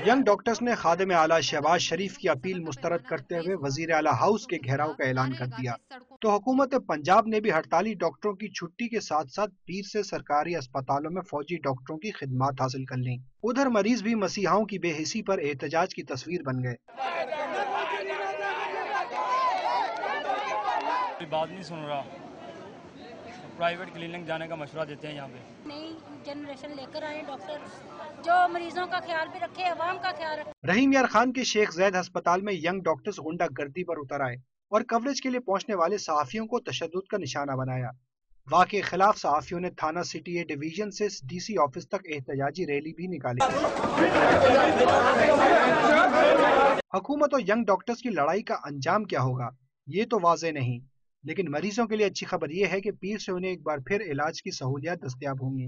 Young doctors نے خادم اعلیٰ شہباز شریف کی اپیل مسترد کرتے ہوئے وزیر اعلیٰ ہاؤس کے گھیراؤ کا اعلان کر دیا تو حکومت پنجاب نے بھی ہڑتالی ڈاکٹروں کی چھٹی کے ساتھ ساتھ پیر سے سرکاری اسپتالوں میں فوجی ڈاکٹروں کی خدمات حاصل کر لیں۔ ادھر مریض بھی مسیحاؤں کی بے حسی پر احتجاج کی تصویر بن گئے۔ بات نہیں سن رہا، پرائیویٹ کلینک جانے کا مشورہ دیتے ہیں۔ یہاں پہ نئی جنریشن لے کر آئے ڈاکٹر جو مریضوں کا خیال بھی رکھے، عوام کا خیال رکھے۔ رحیم یار خان کے شیخ زید ہسپتال میں ینگ ڈاکٹرز غنڈہ گردی پر اتر آئے اور کوریج کے لیے پہنچنے والے صحافیوں کو تشدد کا نشانہ بنایا۔ واقعے کے خلاف صحافیوں نے تھانہ سٹی اے ڈویژن سے ڈی سی آفس تک احتجاجی ریلی بھی نکالی۔ حکومت اور ینگ ڈاکٹرز کی لڑائی کا انجام کیا ہوگا یہ تو واضح نہیں، لیکن مریضوں کے لیے اچھی خبر یہ ہے کہ پیر سے انہیں ایک بار پھر علاج کی سہولیات دستیاب ہوں گی۔